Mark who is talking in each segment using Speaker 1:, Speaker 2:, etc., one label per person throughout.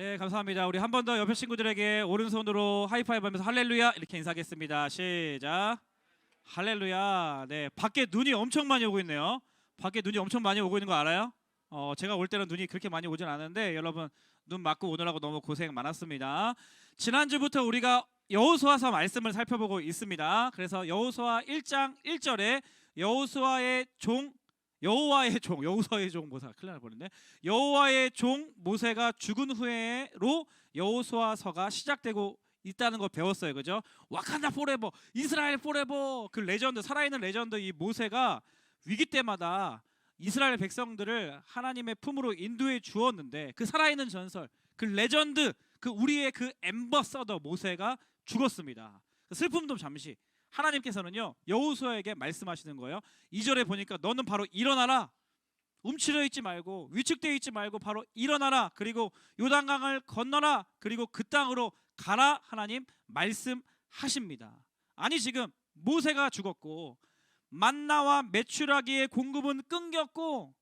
Speaker 1: 네, 감사합니다. 우리 한 번 더 옆에 친구들에게 오른손으로 하이파이브 하면서 할렐루야 이렇게 인사하겠습니다. 시작. 할렐루야. 네, 밖에 눈이 엄청 많이 오고 있네요. 밖에 눈이 엄청 많이 오고 있는 거 알아요? 제가 올 때는 눈이 그렇게 많이 오진 않았는데 여러분 눈 맞고 오느라고 너무 고생 많았습니다. 지난주부터 우리가 여호수아서 말씀을 살펴보고 있습니다. 그래서 여호수아 1장 1절에 여호수아의 종 모세가 큰일 날 뻔했네. 여호와의 종 모세가 죽은 후에로 여호수아서가 시작되고 있다는 걸 배웠어요. 그죠? 와칸다 포레버, 이스라엘 포레버. 그 레전드, 살아있는 레전드 이 모세가 위기 때마다 이스라엘 백성들을 하나님의 품으로 인도해 주었는데 그 살아있는 전설, 그 레전드, 그 우리의 그 앰버서더 모세가 죽었습니다. 슬픔도 잠시. 하나님께서는요 여호수아에게 말씀하시는 거예요. 2절에 보니까 너는 바로 일어나라. 움츠려 있지 말고 위축되어 있지 말고 바로 일어나라. 그리고 요단강을 건너라. 그리고 그 땅으로 가라. 하나님 말씀하십니다. 아니 지금 모세가 죽었고 만나와 메추라기의 공급은 끊겼고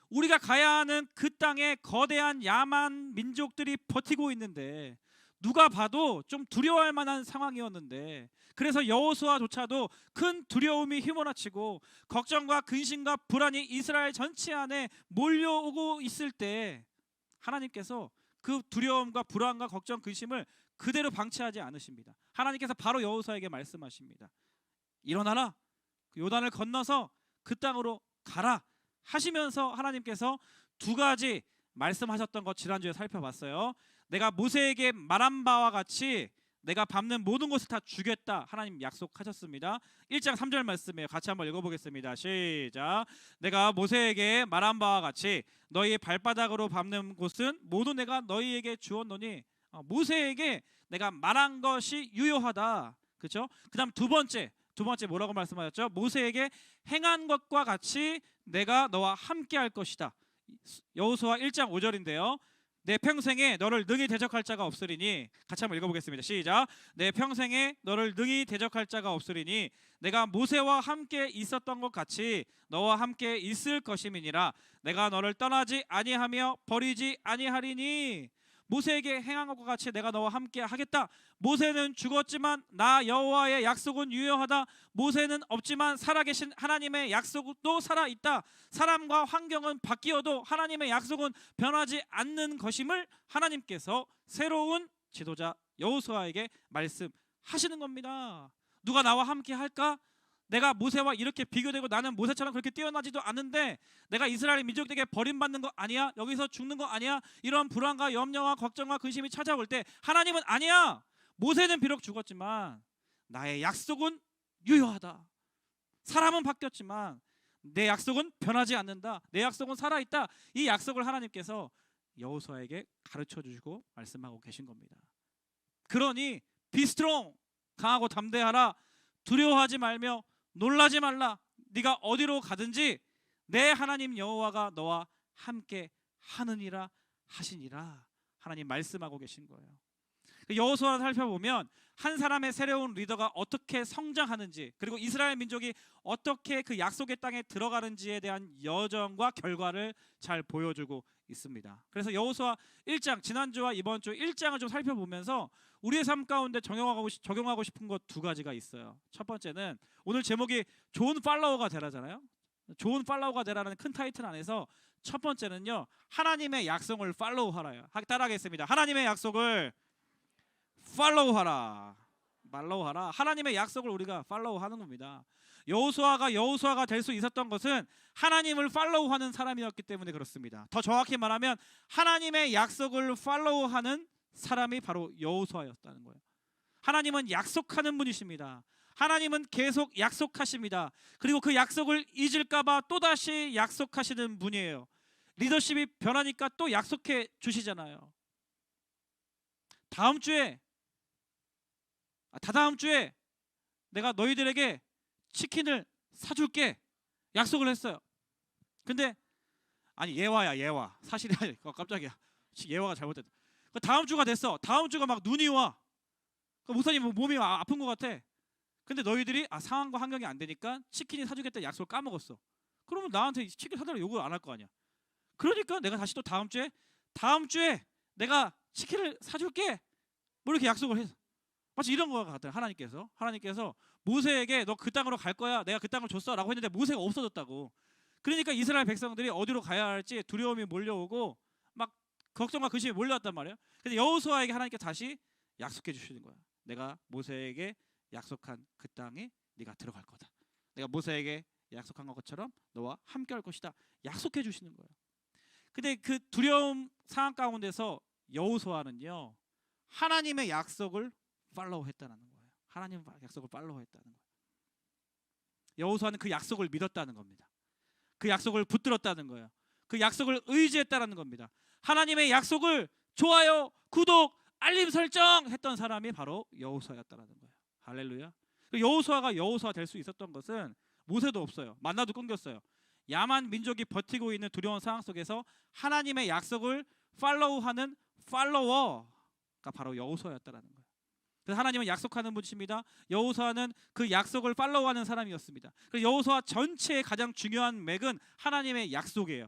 Speaker 1: 우리가 가야 하는 그 땅에 거대한 야만 민족들이 버티고 있는데 누가 봐도 좀 두려워할 만한 상황이었는데 그래서 여호수아조차도 큰 두려움이 휘몰아치고 걱정과 근심과 불안이 이스라엘 전체 안에 몰려오고 있을 때 하나님께서 그 두려움과 불안과 걱정, 근심을 그대로 방치하지 않으십니다. 하나님께서 바로 여호수아에게 말씀하십니다. 일어나라. 요단을 건너서 그 땅으로 가라 하시면서 하나님께서 두 가지 말씀하셨던 것 지난주에 살펴봤어요. 내가 모세에게 말한 바와 같이 내가 밟는 모든 것을 다 주겠다 하나님 약속하셨습니다. 1장 3절 말씀이에요. 같이 한번 읽어보겠습니다. 시작. 내가 모세에게 말한 바와 같이 너희의 발바닥으로 밟는 곳은 모두 내가 너희에게 주었노니 모세에게 내가 말한 것이 유효하다. 그렇죠? 그 다음 두 번째 뭐라고 말씀하셨죠? 모세에게 행한 것과 같이 내가 너와 함께 할 것이다. 여호수아 1장 5절인데요. 내 평생에 너를 능히 대적할 자가 없으리니 같이 한번 읽어보겠습니다. 시작. 내 평생에 너를 능히 대적할 자가 없으리니 내가 모세와 함께 있었던 것 같이 너와 함께 있을 것임이니라. 내가 너를 떠나지 아니하며 버리지 아니하리니 모세에게 행한 것과 같이 내가 너와 함께 하겠다. 모세는 죽었지만 나 여호와의 약속은 유효하다. 모세는 없지만 살아계신 하나님의 약속도 살아있다. 사람과 환경은 바뀌어도 하나님의 약속은 변하지 않는 것임을 하나님께서 새로운 지도자 여호수아에게 말씀하시는 겁니다. 누가 나와 함께 할까? 내가 모세와 이렇게 비교되고 나는 모세처럼 그렇게 뛰어나지도 않은데 내가 이스라엘 민족에게 버림받는 거 아니야? 여기서 죽는 거 아니야? 이런 불안과 염려와 걱정과 근심이 찾아올 때 하나님은 아니야. 모세는 비록 죽었지만 나의 약속은 유효하다. 사람은 바뀌었지만 내 약속은 변하지 않는다. 내 약속은 살아있다. 이 약속을 하나님께서 여호수아에게 가르쳐 주시고 말씀하고 계신 겁니다. 그러니 be strong, 강하고 담대하라. 두려워하지 말며 놀라지 말라. 네가 어디로 가든지 내 하나님 여호와가 너와 함께 하느니라 하시니라. 하나님 말씀하고 계신 거예요. 여호수아를 살펴보면 한 사람의 새로운 리더가 어떻게 성장하는지 그리고 이스라엘 민족이 어떻게 그 약속의 땅에 들어가는지에 대한 여정과 결과를 잘 보여주고 있습니다. 그래서 여호수아 1장 지난주와 이번 주 1장을 좀 살펴보면서 우리의 삶 가운데 적용하고 싶은 것 두 가지가 있어요. 첫 번째는 오늘 제목이 좋은 팔로워가 되라잖아요. 좋은 팔로워가 되라는 큰 타이틀 안에서 첫 번째는요. 하나님의 약속을 팔로우하라요. 따라하겠습니다. 하나님의 약속을 팔로우하라. 하나님의 약속을 우리가 팔로우하는 겁니다. 여호수아가 될 수 있었던 것은 하나님을 팔로우하는 사람이었기 때문에 그렇습니다. 더 정확히 말하면 하나님의 약속을 팔로우하는 사람이 바로 여호수아였다는 거예요. 하나님은 약속하는 분이십니다. 하나님은 계속 약속하십니다. 그리고 그 약속을 잊을까 봐 또다시 약속하시는 분이에요. 리더십이 변하니까 또 약속해 주시잖아요. 다다음 주에 내가 너희들에게 치킨을 사줄게 약속을 했어요. 근데 아니 예화 사실이 아니야. 깜짝이야. 예화가 잘못됐다. 다음 주가 됐어. 다음 주가 막 눈이 와. 목사님 몸이 아픈 것 같아. 근데 너희들이 상황과 환경이 안 되니까 치킨이 사주겠다 약속을 까먹었어. 그러면 나한테 치킨 사달라고 요구를 안 할 거 아니야. 그러니까 내가 다시 또 다음 주에 내가 치킨을 사줄게. 뭐 이렇게 약속을 해서 마치 이런 거 같아요. 하나님께서 모세에게 너 그 땅으로 갈 거야. 내가 그 땅을 줬어라고 했는데 모세가 없어졌다고. 그러니까 이스라엘 백성들이 어디로 가야 할지 두려움이 몰려오고 막 걱정과 근심이 몰려왔단 말이에요. 근데 여호수아에게 하나님께 다시 약속해 주시는 거야. 내가 모세에게 약속한 그 땅에 네가 들어갈 거다. 내가 모세에게 약속한 것처럼 너와 함께 할 것이다. 약속해 주시는 거예요. 근데 그 두려움 상황 가운데서 여호수아는요, 하나님의 약속을 팔로우했다는 거예요. 하나님의 약속을 팔로우했다는 거예요. 여호수아는 그 약속을 믿었다는 겁니다. 그 약속을 붙들었다는 거예요. 그 약속을 의지했다는 겁니다. 하나님의 약속을 좋아요, 구독, 알림 설정 했던 사람이 바로 여호수아였다는 거예요. 할렐루야. 여호수아가 여호수아 될 수 있었던 것은 모세도 없어요. 만나도 끊겼어요. 야만 민족이 버티고 있는 두려운 상황 속에서 하나님의 약속을 팔로우하는 팔로워가 바로 여호수아였다는 거예요. 그래서 하나님은 약속하는 분이십니다. 여호수아는 그 약속을 팔로우하는 사람이었습니다. 그래서 여호수아 전체의 가장 중요한 맥은 하나님의 약속이에요.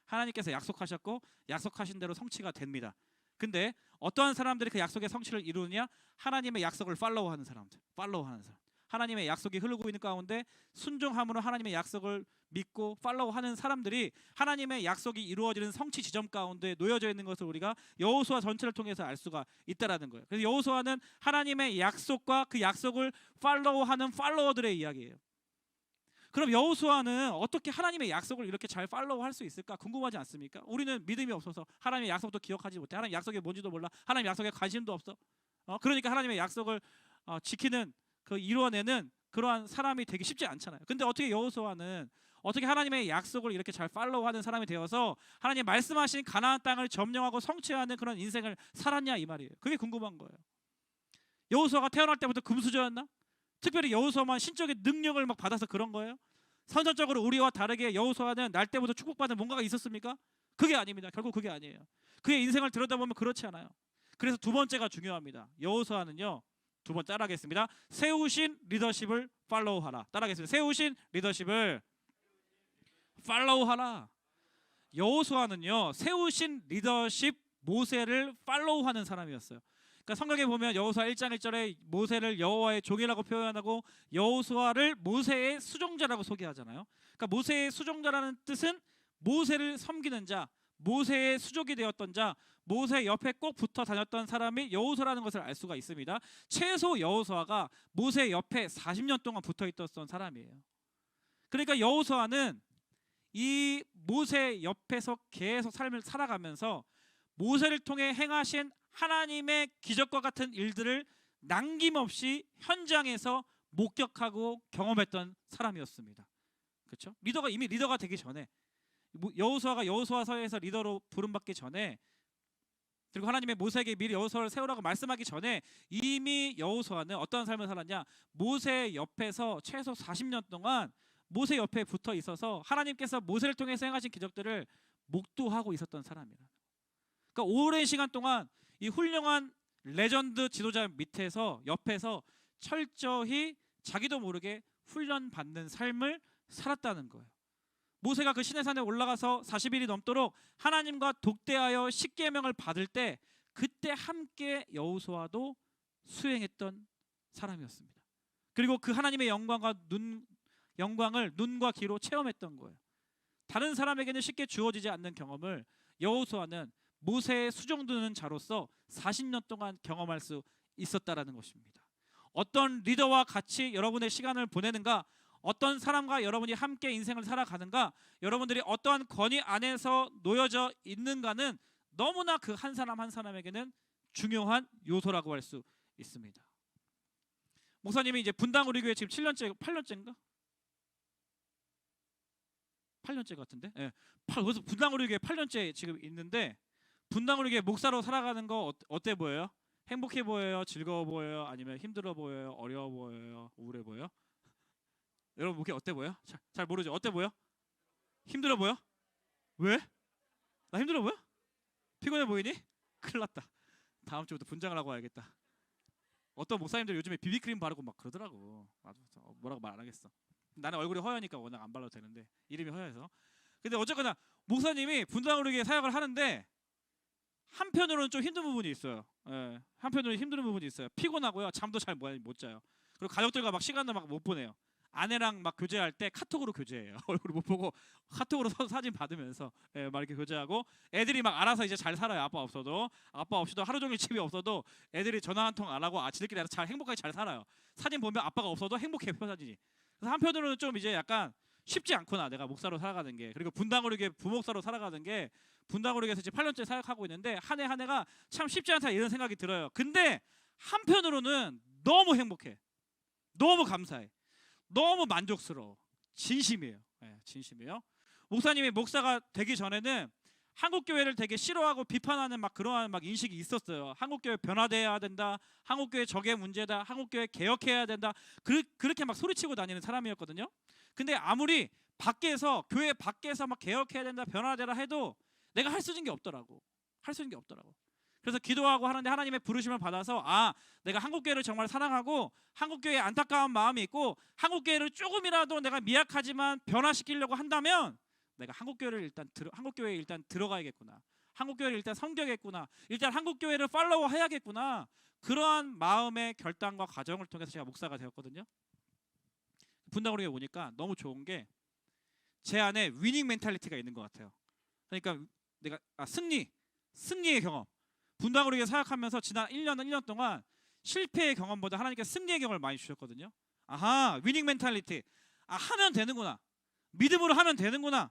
Speaker 1: 하나님께서 약속하셨고 약속하신 대로 성취가 됩니다. 근데 어떠한 사람들이 그 약속의 성취를 이루느냐? 하나님의 약속을 팔로우하는 사람들. 하나님의 약속이 흐르고 있는 가운데 순종함으로 하나님의 약속을 믿고 팔로우하는 사람들이 하나님의 약속이 이루어지는 성취 지점 가운데 놓여져 있는 것을 우리가 여호수아 전체를 통해서 알 수가 있다라는 거예요. 그래서 여호수아는 하나님의 약속과 그 약속을 팔로우하는 팔로워들의 이야기예요. 그럼 여호수아는 어떻게 하나님의 약속을 이렇게 잘 팔로우할 수 있을까 궁금하지 않습니까? 우리는 믿음이 없어서 하나님의 약속도 기억하지 못해. 하나님의 약속이 뭔지도 몰라. 하나님의 약속에 관심도 없어. 그러니까 하나님의 약속을 지키는 그 이루어내는 그러한 사람이 되기 쉽지 않잖아요. 근데 어떻게 여호수아는 어떻게 하나님의 약속을 이렇게 잘 팔로우하는 사람이 되어서 하나님 말씀하신 가나안 땅을 점령하고 성취하는 그런 인생을 살았냐 이 말이에요. 그게 궁금한 거예요. 여호수아가 태어날 때부터 금수저였나? 특별히 여호수아만 신적인 능력을 막 받아서 그런 거예요? 선천적으로 우리와 다르게 여호수아는 날 때부터 축복받은 뭔가가 있었습니까? 그게 아닙니다. 결국 그게 아니에요. 그의 인생을 들여다보면 그렇지 않아요. 그래서 두 번째가 중요합니다. 여호수아는요, 두 번 따라하겠습니다. 세우신 리더십을 팔로우하라. 따라하겠습니다. 세우신 리더십을 팔로우하라. 여호수아는요, 세우신 리더십 모세를 팔로우하는 사람이었어요. 그러니까 성경에 보면 여호수아 1장 1절에 모세를 여호와의 종이라고 표현하고 여호수아를 모세의 수종자라고 소개하잖아요. 그러니까 모세의 수종자라는 뜻은 모세를 섬기는 자, 모세의 수족이 되었던 자, 모세 옆에 꼭 붙어 다녔던 사람이 여호수아라는 것을 알 수가 있습니다. 최소 여호수아가 모세 옆에 40년 동안 붙어 있었던 사람이에요. 그러니까 여호수아는 이 모세 옆에서 계속 삶을 살아가면서 모세를 통해 행하신 하나님의 기적과 같은 일들을 남김없이 현장에서 목격하고 경험했던 사람이었습니다. 그렇죠? 이미 리더가 되기 전에, 여호수아가 여호수아서에서 리더로 부름받기 전에, 그리고 하나님의 모세에게 미리 여호수아를 세우라고 말씀하기 전에 이미 여호수아는 어떤 삶을 살았냐? 모세 옆에서 최소 40년 동안 모세 옆에 붙어 있어서 하나님께서 모세를 통해서 행하신 기적들을 목도하고 있었던 사람이라. 그러니까 오랜 시간 동안 이 훌륭한 레전드 지도자 밑에서 옆에서 철저히 자기도 모르게 훈련받는 삶을 살았다는 거예요. 모세가 그 시내산에 올라가서 40일이 넘도록 하나님과 독대하여 십계명을 받을 때 그때 함께 여호수아도 수행했던 사람이었습니다. 그리고 그 하나님의 영광을 눈과 귀로 체험했던 거예요. 다른 사람에게는 쉽게 주어지지 않는 경험을 여호수아는 모세의 수종드는 자로서 40년 동안 경험할 수 있었다라는 것입니다. 어떤 리더와 같이 여러분의 시간을 보내는가, 어떤 사람과 여러분이 함께 인생을 살아가는가, 여러분들이 어떠한 권위 안에서 놓여져 있는가는 너무나 그 한 사람 한 사람에게는 중요한 요소라고 할 수 있습니다. 목사님이 이제 분당 우리 교회 지금 7년째, 8년째인가? 8년째 같은데? 예. 그래서 분당 우리 교회 8년째 지금 있는데, 분당 우리 교회 목사로 살아가는 거 어때 보여요? 행복해 보여요? 즐거워 보여요? 아니면 힘들어 보여요? 어려워 보여요? 우울해 보여요? 여러분 목회 어때 보여? 잘 모르죠? 어때 보여? 힘들어 보여? 왜? 나 힘들어 보여? 피곤해 보이니? 큰일 났다. 다음 주부터 분장을 하고 와야겠다. 어떤 목사님들 요즘에 비비크림 바르고 막 그러더라고. 뭐라고 말 안 하겠어. 나는 얼굴이 허여니까 워낙 안 발라도 되는데, 이름이 허여해서. 근데 어쨌거나 목사님이 분당으로 사역을 하는데 한편으로는 좀 힘든 부분이 있어요. 예, 한편으로는 힘든 부분이 있어요. 피곤하고요. 잠도 잘 못 자요. 그리고 가족들과 막 시간도 막 못 보내요. 아내랑 막 교제할 때 카톡으로 교제해요. 얼굴 못 보고 카톡으로 사진 받으면서 예, 막 이렇게 교제하고 애들이 막 알아서 이제 잘 살아요. 아빠 없어도 아빠 없이도 하루 종일 집에 없어도 애들이 전화 한 통 안 하고 지들끼리 알아서 잘 행복하게 잘 살아요. 사진 보면 아빠가 없어도 행복해 표 사진이. 그래서 한편으로는 좀 이제 약간 쉽지 않구나 내가 목사로 살아가는 게. 그리고 분당으로게 부목사로 살아가는 게 분당으로에서 이제 8년째 사역하고 있는데 한 해 한 해가 참 쉽지 않다 이런 생각이 들어요. 근데 한편으로는 너무 행복해. 너무 감사해. 너무 만족스러워. 진심이에요. 네, 진심이에요. 목사님이 목사가 되기 전에는 한국 교회를 되게 싫어하고 비판하는 막 그러한 막 인식이 있었어요. 한국 교회 변화돼야 된다. 한국 교회 저게 문제다. 한국 교회 개혁해야 된다. 그렇게 막 소리치고 다니는 사람이었거든요. 근데 아무리 밖에서 교회 밖에서 막 개혁해야 된다, 변화되라 해도 내가 할 수 있는 게 없더라고. 할 수 있는 게 없더라고. 그래서 기도하고 하는데 하나님의 부르심을 받아서 내가 한국교회를 정말 사랑하고 한국교회에 안타까운 마음이 있고 한국교회를 조금이라도 내가 미약하지만 변화시키려고 한다면 내가 한국교회에 일단 들어가야겠구나. 한국교회를 일단 섬겨야겠구나. 일단 한국교회를 팔로우 해야겠구나. 그러한 마음의 결단과 과정을 통해서 제가 목사가 되었거든요. 분당으로 오니까 너무 좋은 게 제 안에 위닝 멘탈리티가 있는 것 같아요. 그러니까 내가 승리의 경험. 분당으로 사역하면서 지난 1년 동안 실패의 경험보다 하나님께서 승리의 경험을 많이 주셨거든요. 위닝 멘탈리티. 하면 되는구나. 믿음으로 하면 되는구나.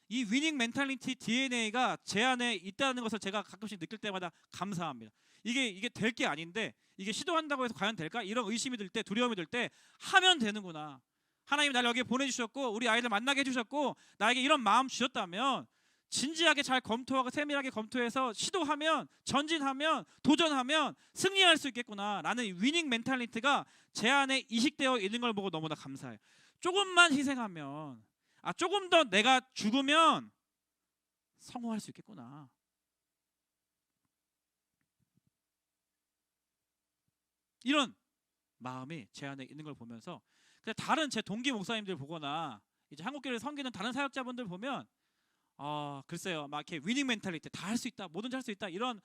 Speaker 1: 이 위닝 멘탈리티 DNA가 제 안에 있다는 것을 제가 가끔씩 느낄 때마다 감사합니다. 이게 될 게 아닌데 이게 시도한다고 해서 과연 될까? 이런 의심이 들 때, 두려움이 들 때 하면 되는구나. 하나님 나를 여기에 보내주셨고 우리 아이들 만나게 해주셨고 나에게 이런 마음 주셨다면 진지하게 잘 검토하고 세밀하게 검토해서 시도하면 전진하면 도전하면 승리할 수 있겠구나 라는 위닝 멘탈리티가 제 안에 이식되어 있는 걸 보고 너무나 감사해요. 조금만 희생하면 조금 더 내가 죽으면 성공할 수 있겠구나. 이런 마음이 제 안에 있는 걸 보면서 다른 제 동기 목사님들 보거나 이제 한국교회를 섬기는 다른 사역자분들 보면 글쎄요, 막 이렇게 위닝 멘탈리티, 다 할 수 있다, 뭐든지 할 수 있다 이런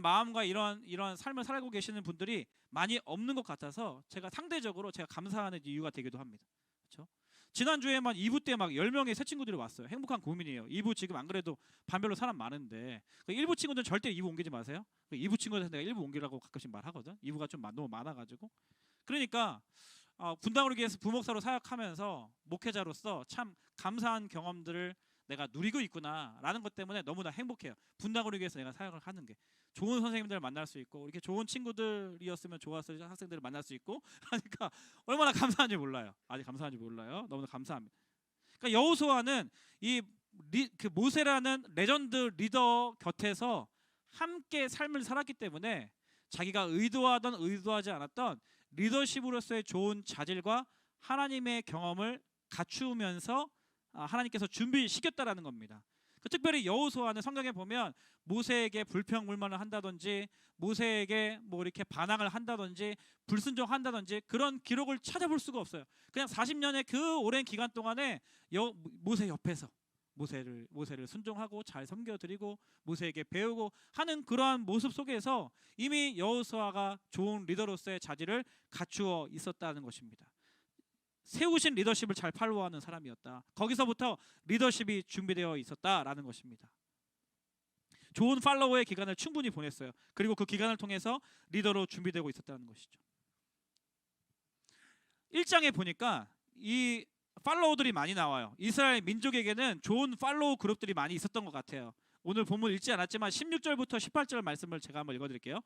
Speaker 1: 마음과 이런 삶을 살고 계시는 분들이 많이 없는 것 같아서 제가 상대적으로 제가 감사하는 이유가 되기도 합니다. 그렇죠? 지난주에만 2부 때 막 10명의 새 친구들이 왔어요. 행복한 고민이에요. 2부 지금 안 그래도 반별로 사람 많은데 1부 친구들은 절대 2부 옮기지 마세요. 2부 친구들한테 내가 1부 옮기라고 가끔씩 말하거든. 2부가 좀 너무 많아가지고. 그러니까 분당으로 위해서 부목사로 사역하면서 목회자로서 참 감사한 경험들을 내가 누리고 있구나라는 것 때문에 너무나 행복해요. 분당으로 위해서 내가 사역을 하는 게 좋은 선생님들을 만날 수 있고 이렇게 좋은 친구들이었으면 좋았을 학생들을 만날 수 있고 하니까 얼마나 감사한지 몰라요. 아직 감사한지 몰라요. 너무나 감사합니다. 그러니까 여호수아는 그 모세라는 레전드 리더 곁에서 함께 삶을 살았기 때문에 자기가 의도하던 의도하지 않았던 리더십으로서의 좋은 자질과 하나님의 경험을 갖추면서 하나님께서 준비시켰다라는 겁니다. 특별히 여호수아는 성경에 보면 모세에게 불평불만을 한다든지 모세에게 뭐 이렇게 반항을 한다든지 불순종한다든지 그런 기록을 찾아볼 수가 없어요. 그냥 40년의 그 오랜 기간 동안에 모세 옆에서 모세를 순종하고 잘 섬겨드리고 모세에게 배우고 하는 그러한 모습 속에서 이미 여호수아가 좋은 리더로서의 자질을 갖추어 있었다는 것입니다. 세우신 리더십을 잘 팔로우하는 사람이었다. 거기서부터 리더십이 준비되어 있었다라는 것입니다. 좋은 팔로워의 기간을 충분히 보냈어요. 그리고 그 기간을 통해서 리더로 준비되고 있었다는 것이죠. 1장에 보니까 이 팔로워들이 많이 나와요. 이스라엘 민족에게는 좋은 팔로우 그룹들이 많이 있었던 것 같아요. 오늘 본문 읽지 않았지만 16절부터 18절 말씀을 제가 한번 읽어드릴게요.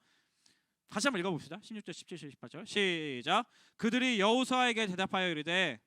Speaker 1: 다시 한번 읽어봅시다. 16절, 17절, 18절 시작. 그들이 여호수아에게 대답하여 이르되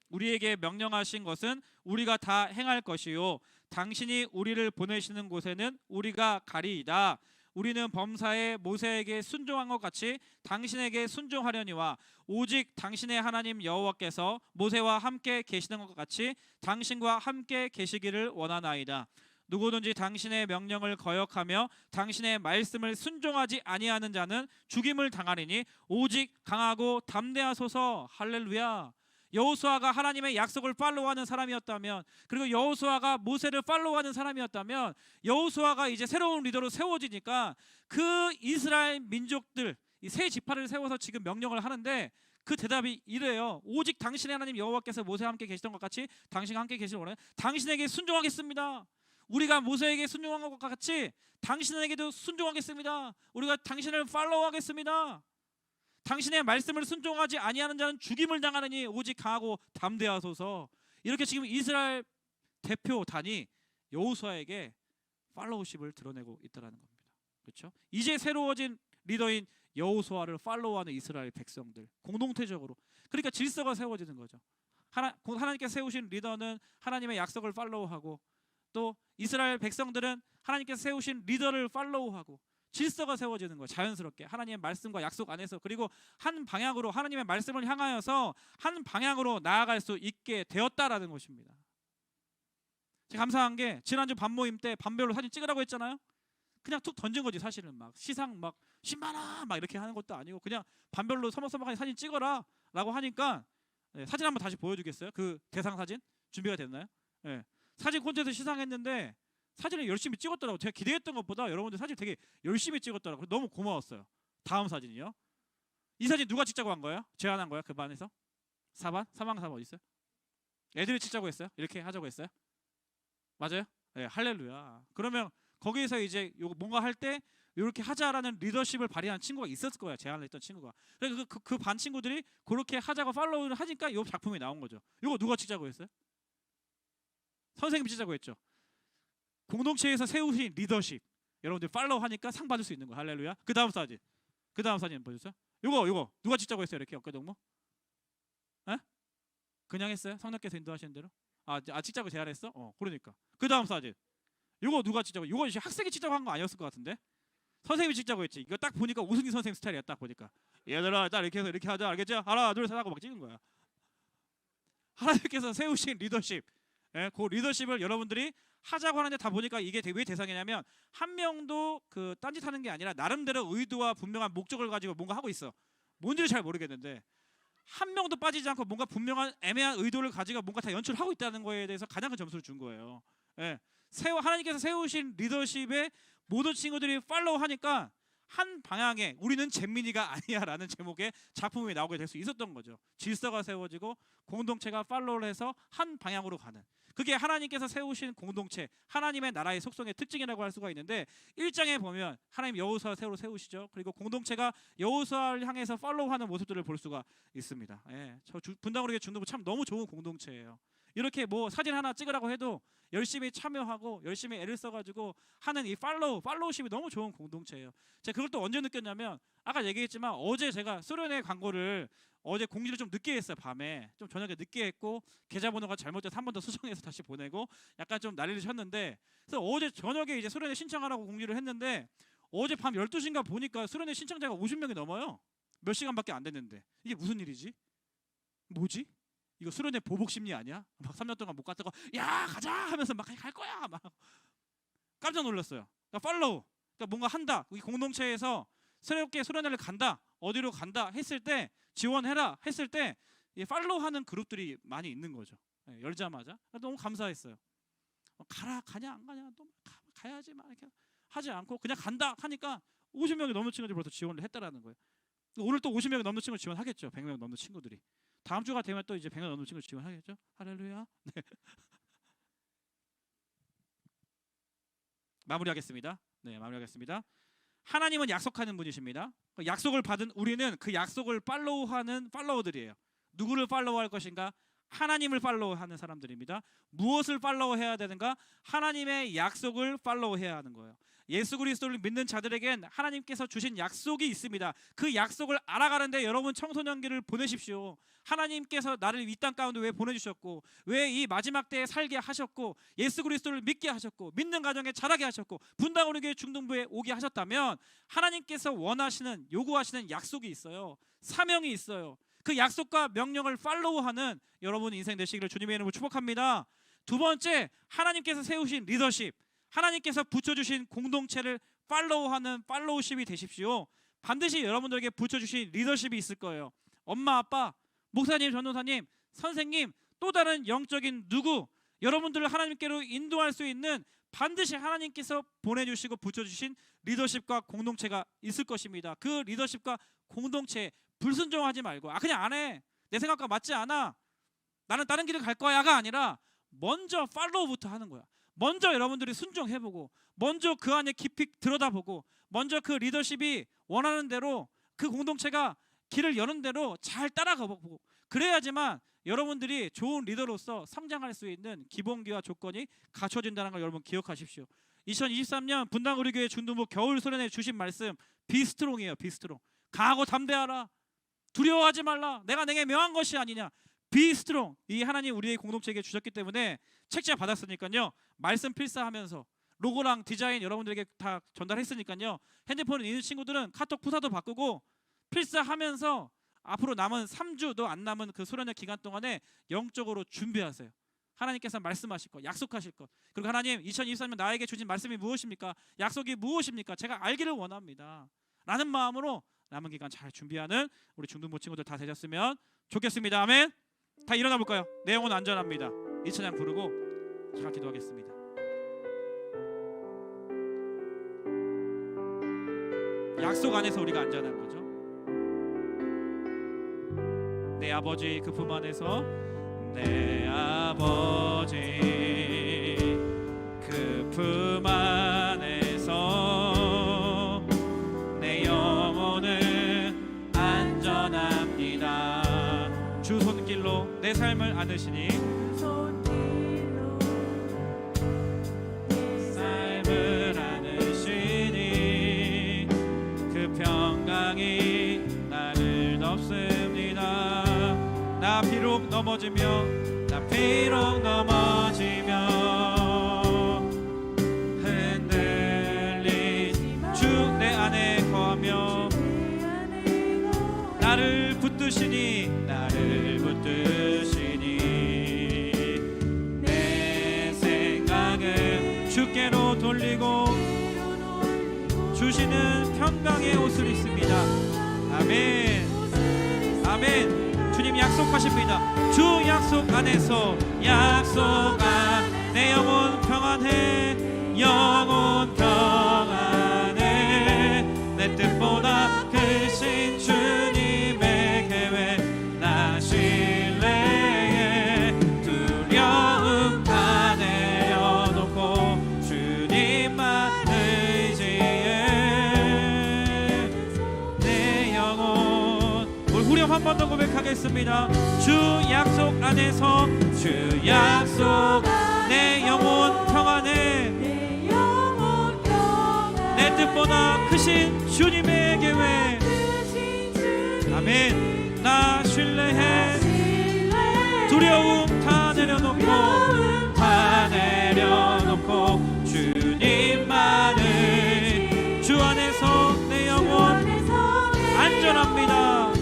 Speaker 1: 우리에게 명령하신 것은 우리가 다 행할 것이요 당신이 우리를 보내시는 곳에는 우리가 가리이다. 우리는 범사에 모세에게 순종한 것 같이 당신에게 순종하려니와 오직 당신의 하나님 여호와께서 모세와 함께 계시는 것 같이 당신과 함께 계시기를 원하나이다. 누구든지 당신의 명령을 거역하며 당신의 말씀을 순종하지 아니하는 자는 죽임을 당하리니 오직 강하고 담대하소서. 할렐루야. 여호수아가 하나님의 약속을 팔로우하는 사람이었다면, 그리고 여호수아가 모세를 팔로우하는 사람이었다면, 여호수아가 이제 새로운 리더로 세워지니까 그 이스라엘 민족들 이 세 지파를 세워서 지금 명령을 하는데 그 대답이 이래요. 오직 당신의 하나님 여호와께서 모세와 함께 계시던 것 같이 당신과 함께 계시길 원해. 당신에게 순종하겠습니다. 우리가 모세에게 순종한 것 같이 당신에게도 순종하겠습니다. 우리가 당신을 팔로우하겠습니다. 당신의 말씀을 순종하지 아니하는 자는 죽임을 당하느니 오직 강하고 담대하소서. 이렇게 지금 이스라엘 대표단이 여호수아에게 팔로우십을 드러내고 있다는 겁니다. 그렇죠? 이제 새로워진 리더인 여호수아를 팔로우하는 이스라엘 백성들 공동체적으로, 그러니까 질서가 세워지는 거죠. 하나님께서 세우신 리더는 하나님의 약속을 팔로우하고, 또 이스라엘 백성들은 하나님께서 세우신 리더를 팔로우하고, 질서가 세워지는 거예요. 자연스럽게 하나님의 말씀과 약속 안에서, 그리고 한 방향으로 하나님의 말씀을 향하여서 한 방향으로 나아갈 수 있게 되었다라는 것입니다. 제가 감사한 게 지난주 밤모임 때 반별로 사진 찍으라고 했잖아요. 그냥 툭 던진 거지. 사실은 막 시상 막 10만 원 막 이렇게 하는 것도 아니고 그냥 반별로 서먹서먹하게 사진 찍어라 라고 하니까, 사진 한번 다시 보여주겠어요? 그 대상 사진 준비가 됐나요? 사진 콘테스트 시상했는데 사진을 열심히 찍었더라고요. 제가 기대했던 것보다 여러분들 사진 되게 열심히 찍었더라고요. 너무 고마웠어요. 다음 사진이요. 이 사진 누가 찍자고 한 거예요? 제안한 거예요? 그 반에서? 4반? 3반 4반 어디 있어요? 애들이 찍자고 했어요? 이렇게 하자고 했어요? 맞아요? 네, 할렐루야. 그러면 거기에서 이제 요거 뭔가 할 때 이렇게 하자라는 리더십을 발휘한 친구가 있었을 거예요. 제안을 했던 친구가. 그래서 그 반 친구들이 그렇게 하자고 팔로우를 하니까 이 작품이 나온 거죠. 이거 누가 찍자고 했어요? 선생님이 찍자고 했죠. 공동체에서 세우신 리더십 여러분들 팔로우 하니까 상 받을 수 있는 거예요. 할렐루야. 그 다음 사진 보셨어요? 요거 누가 찍자고 했어요? 이렇게 어깨동무? 에? 그냥 했어요? 성령께서 인도하시는 대로? 찍자고 제안했어? 그러니까 그 다음 사진 요거 누가 찍자고? 요거 학생이 찍자고 한 거 아니었을 것 같은데? 선생님이 찍자고 했지. 이거 딱 보니까 오승기 선생님 스타일이야. 딱 보니까 얘들아 딱 이렇게 해서 이렇게 하자, 알겠죠? 하나 둘 셋 하고 막 찍은 거야. 하나님께서 세우신 리더십, 그 리더십을 여러분들이 하자고 하는데 다 보니까 이게 왜 대상이냐면 한 명도 그 딴짓하는 게 아니라 나름대로 의도와 분명한 목적을 가지고 뭔가 하고 있어. 뭔지를 잘 모르겠는데 한 명도 빠지지 않고 뭔가 분명한 애매한 의도를 가지고 뭔가 다 연출하고 있다는 거에 대해서 가장 큰 점수를 준 거예요. 하나님께서 세우신 리더십에 모든 친구들이 팔로우 하니까 한 방향에 우리는 잼민이가 아니야라는 제목의 작품이 나오게 될 수 있었던 거죠. 질서가 세워지고 공동체가 팔로우를 해서 한 방향으로 가는, 그게 하나님께서 세우신 공동체, 하나님의 나라의 속성의 특징이라고 할 수가 있는데 1장에 보면 하나님 여호수아 새로 세우시죠. 그리고 공동체가 여호수아를 향해서 팔로우하는 모습들을 볼 수가 있습니다. 저 분당으로 중도부 참 너무 좋은 공동체예요. 이렇게 뭐 사진 하나 찍으라고 해도 열심히 참여하고 열심히 애를 써가지고 하는 이 팔로우십이 너무 좋은 공동체예요. 제가 그걸 또 언제 느꼈냐면 아까 얘기했지만 어제 제가 수련회 광고를 어제 공지를 좀 늦게 했어요. 밤에 좀 저녁에 늦게 했고 계좌번호가 잘못돼서 한 번 더 수정해서 다시 보내고 약간 좀 난리를 쳤는데, 그래서 어제 저녁에 이제 수련회 신청하라고 공지를 했는데 어제 밤 12시인가 보니까 수련회 신청자가 50명이 넘어요. 몇 시간밖에 안 됐는데 이게 무슨 일이지? 뭐지? 이거 수련회 보복 심리 아니야? 막 3년 동안 못 갔다가 야 가자 하면서 막 갈 거야 막 깜짝 놀랐어요. 그러니까 팔로우, 그러니까 뭔가 한다. 이 공동체에서 새롭게 수련회를 간다, 어디로 간다 했을 때 지원해라 했을 때 팔로우하는 그룹들이 많이 있는 거죠. 열자마자 너무 감사했어요. 가냐 안 가냐 또 가야지 막 이렇게 하지 않고 그냥 간다 하니까 50명이 넘는 친구들이 벌써 지원을 했다라는 거예요. 오늘 또 50명이 넘는 친구 지원하겠죠. 100명 넘는 친구들이. 다음 주가 되면 또 이제 100명 넘는 친구 지원하겠죠. 할렐루야. 네. 마무리하겠습니다. 하나님은 약속하는 분이십니다. 약속을 받은 우리는 그 약속을 팔로우하는 팔로워들이에요. 누구를 팔로우할 것인가? 하나님을 팔로우하는 사람들입니다. 무엇을 팔로우해야 되는가? 하나님의 약속을 팔로우해야 하는 거예요. 예수 그리스도를 믿는 자들에겐 하나님께서 주신 약속이 있습니다. 그 약속을 알아가는데 여러분 청소년기를 보내십시오. 하나님께서 나를 이 땅 가운데 왜 보내주셨고, 왜 이 마지막 때에 살게 하셨고, 예수 그리스도를 믿게 하셨고, 믿는 가정에 자라게 하셨고, 분당으로 교회 중등부에 오게 하셨다면 하나님께서 원하시는, 요구하시는 약속이 있어요. 사명이 있어요. 그 약속과 명령을 팔로우하는 여러분 인생 되시기를 주님의 이름으로 축복합니다. 두 번째, 하나님께서 세우신 리더십, 하나님께서 붙여주신 공동체를 팔로우하는 팔로우십이 되십시오. 반드시 여러분들에게 붙여주신 리더십이 있을 거예요. 엄마, 아빠, 목사님, 전도사님, 선생님, 또 다른 영적인 누구, 여러분들을 하나님께로 인도할 수 있는 반드시 하나님께서 보내주시고 붙여주신 리더십과 공동체가 있을 것입니다. 그 리더십과 공동체에 불순종하지 말고 그냥 안 해, 내 생각과 맞지 않아, 나는 다른 길을 갈 거야가 아니라 먼저 팔로우부터 하는 거야. 먼저 여러분들이 순종해보고, 먼저 그 안에 깊이 들여다보고, 먼저 그 리더십이 원하는 대로, 그 공동체가 길을 여는 대로 잘 따라가보고, 그래야지만 여러분들이 좋은 리더로서 성장할 수 있는 기본기와 조건이 갖춰진다는 걸 여러분 기억하십시오. 2023년 분당 우리 교회 중등부 겨울 수련회 주신 말씀 비스트롱이에요. 비스트롱. 강하고 담대하라. 두려워하지 말라. 내가 내게 명한 것이 아니냐. 비스트롱. 이 하나님 우리의 공동체에게 주셨기 때문에 책자 받았으니까요. 말씀 필사하면서 로고랑 디자인 여러분들에게 다 전달했으니까요. 핸드폰에 있는 친구들은 카톡 부사도 바꾸고 필사하면서 앞으로 남은 3주도 안 남은 그 수련회 기간 동안에 영적으로 준비하세요. 하나님께서 말씀하실 것, 약속하실 것. 그리고 하나님 2023년 나에게 주신 말씀이 무엇입니까? 약속이 무엇입니까? 제가 알기를 원합니다 라는 마음으로 남은 기간 잘 준비하는 우리 중등부 친구들 다 되셨으면 좋겠습니다. 아멘. 다 일어나 볼까요? 내 영혼 안전합니다. 이 찬양 부르고 잘 기도하겠습니다. 약속 안에서 우리가 안전한 거죠. 내 아버지 그 품 안에서, 내 아버지 그 품 안에서 내 영혼은 안전합니다. 주 손길로 내 삶을 안으시니, 삶을 안으시니 그 평강이 나를 덮습니다. 나 비록 넘어지며 흔들린 주 내 안에 거하며 나를 붙드시니 내 생각을 주께로 돌리고 주시는 평강의 옷을 입습니다. 아멘. 아멘. 주님 약속하십니다. 주 약속 안에서, 약속 안, 내 영혼 평안해, 영혼 평안해. 내 뜻보다 크신 주님의 계획 나 신뢰해. 두려움 다 내려놓고 주님만 의지해. 내 영혼, 우리 후렴 한 번 더 고백하겠습니다. 주 약속 안에서, 주 약속, 내 영혼 평안해. 내 뜻보다 크신 주님의 계획. 아멘. 나 신뢰해. 두려움 다 내려놓고 주님만을, 주 안에서 내 영혼 안전합니다.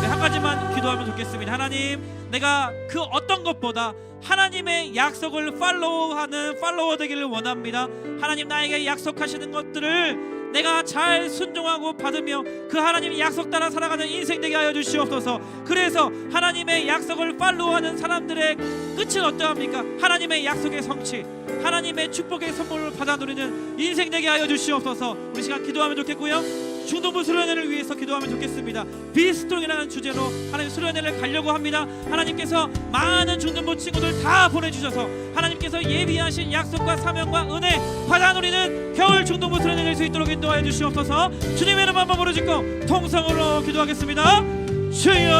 Speaker 1: 한 가지만 기도하면 좋겠습니다. 하나님, 내가 그 어떤 것보다 하나님의 약속을 팔로우하는 팔로워 되기를 원합니다. 하나님, 나에게 약속하시는 것들을 내가 잘 순종하고 받으며 그 하나님의 약속 따라 살아가는 인생 되게 하여 주시옵소서. 그래서 하나님의 약속을 팔로우하는 사람들의 끝은 어떠합니까? 하나님의 약속의 성취, 하나님의 축복의 선물을 받아 누리는 인생 되게 하여 주시옵소서. 우리 시간 기도하면 좋겠고요. 중동부 수련회를 위해서 기도하면 좋겠습니다. 비스트롱이라는 주제로 하나님 수련회를 가려고 합니다. 하나님께서 많은 중동부 친구들 다 보내주셔서 하나님께서 예비하신 약속과 사명과 은혜 받아 누리는 겨울 중동부 수련회 될 수 있도록 인도하여 주시옵소서. 주님의 이름 한번 부르짖고 통성으로 기도하겠습니다. 주여,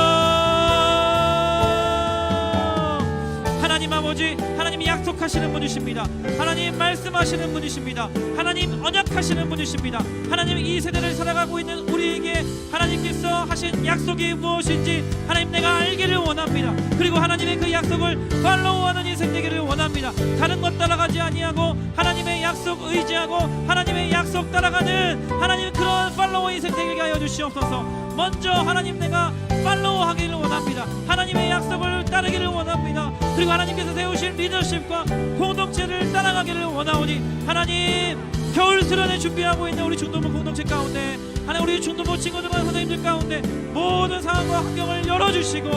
Speaker 1: 하나님 아버지, 하나님이 약속하시는 분이십니다. 하나님 말씀하시는 분이십니다. 하나님 언약하시는 분이십니다. 하나님 이 세대를 살아가고 있는 우리에게 하나님께서 하신 약속이 무엇인지 하나님 내가 알기를 원합니다. 그리고 하나님의 그 약속을 팔로우하는 인생 되기를 원합니다. 다른 것 따라가지 아니하고 하나님의 약속 의지하고 하나님의 약속 따라가는 하나님 그런 팔로워 인생 되게 하여 주시옵소서. 먼저 하나님 내가 팔로우하기를 원합니다. 하나님의 약속을 따르기를 원합니다. 그리고 하나님께서 세우신 리더십과 공동체를 따라가기를 원하오니 하나님 겨울 수련회 준비하고 있는 우리 중동부 공동체 가운데 하나님 우리 중도부 친구들과 선생님들 가운데 모든 상황과 환경을 열어주시고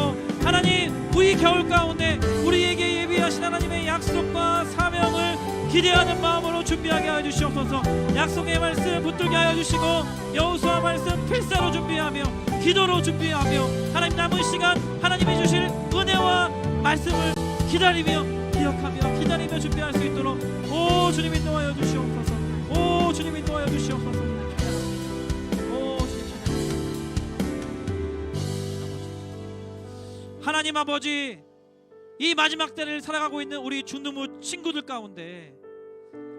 Speaker 1: 하나님 이 겨울 가운데 우리에게 예비하신 하나님의 약속과 사명을 기대하는 마음으로 준비하게 하여 주시옵소서. 약속의 말씀 붙들게 하여 주시고 여호수아 말씀 필사로 준비하며 기도로 준비하며 하나님 남은 시간 하나님이 주실 은혜와 말씀을 기다리며 기억하며 기다리며 준비할 수 있도록 오 주님 인도하여 주시옵소서. 오 주님 인도하여 주시옵소서. 오 주님 찬양합니다. 하나님 아버지, 이 마지막 때를 살아가고 있는 우리 중등부 친구들 가운데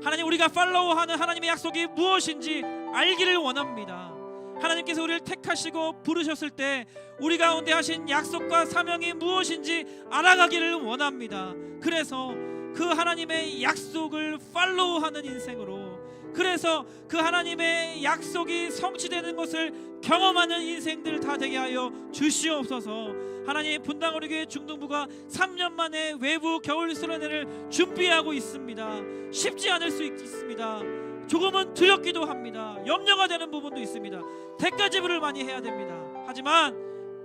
Speaker 1: 하나님 우리가 팔로우하는 하나님의 약속이 무엇인지 알기를 원합니다. 하나님께서 우리를 택하시고 부르셨을 때 우리 가운데 하신 약속과 사명이 무엇인지 알아가기를 원합니다. 그래서 그 하나님의 약속을 팔로우하는 인생으로, 그래서 그 하나님의 약속이 성취되는 것을 경험하는 인생들 다 되게 하여 주시옵소서. 하나님 분당 우리 교회 중등부가 3년 만에 외부 겨울 수련회를 준비하고 있습니다. 쉽지 않을 수 있습니다. 조금은 두렵기도 합니다. 염려가 되는 부분도 있습니다. 대가 지불을 많이 해야 됩니다. 하지만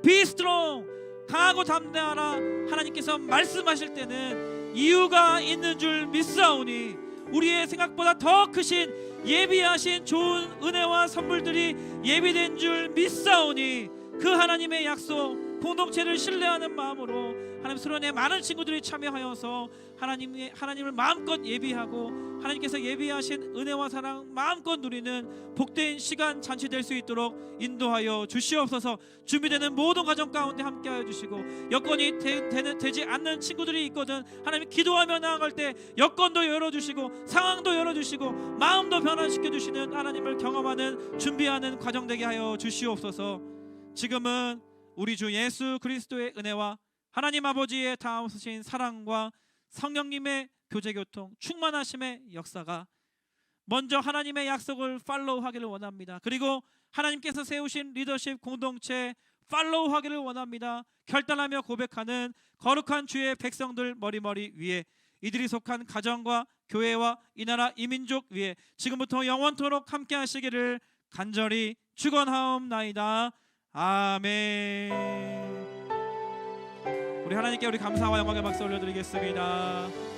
Speaker 1: be strong, 강하고 담대하라 하나님께서 말씀하실 때는 이유가 있는 줄 믿사오니 우리의 생각보다 더 크신 예비하신 좋은 은혜와 선물들이 예비된 줄 믿사오니 그 하나님의 약속 공동체를 신뢰하는 마음으로 하나님 수련회 많은 친구들이 참여하여서 하나님을 마음껏 예비하고 하나님께서 예비하신 은혜와 사랑 마음껏 누리는 복된 시간 잔치 될 수 있도록 인도하여 주시옵소서. 준비되는 모든 가정 가운데 함께하여 주시고 여건이 되지 않는 친구들이 있거든 하나님 기도하며 나아갈 때 여건도 열어주시고 상황도 열어주시고 마음도 변화시켜 주시는 하나님을 경험하는 준비하는 과정 되게 하여 주시옵소서. 지금은 우리 주 예수 그리스도의 은혜와 하나님 아버지의 다음서신 사랑과 성령님의 교제교통 충만하심의 역사가 먼저 하나님의 약속을 팔로우하기를 원합니다. 그리고 하나님께서 세우신 리더십 공동체 팔로우하기를 원합니다. 결단하며 고백하는 거룩한 주의 백성들 머리머리 위에 이들이 속한 가정과 교회와 이 나라 이 민족 위에 지금부터 영원토록 함께 하시기를 간절히 축원하옵나이다. 아멘. 우리 하나님께 우리 감사와 영광의 박수 올려드리겠습니다.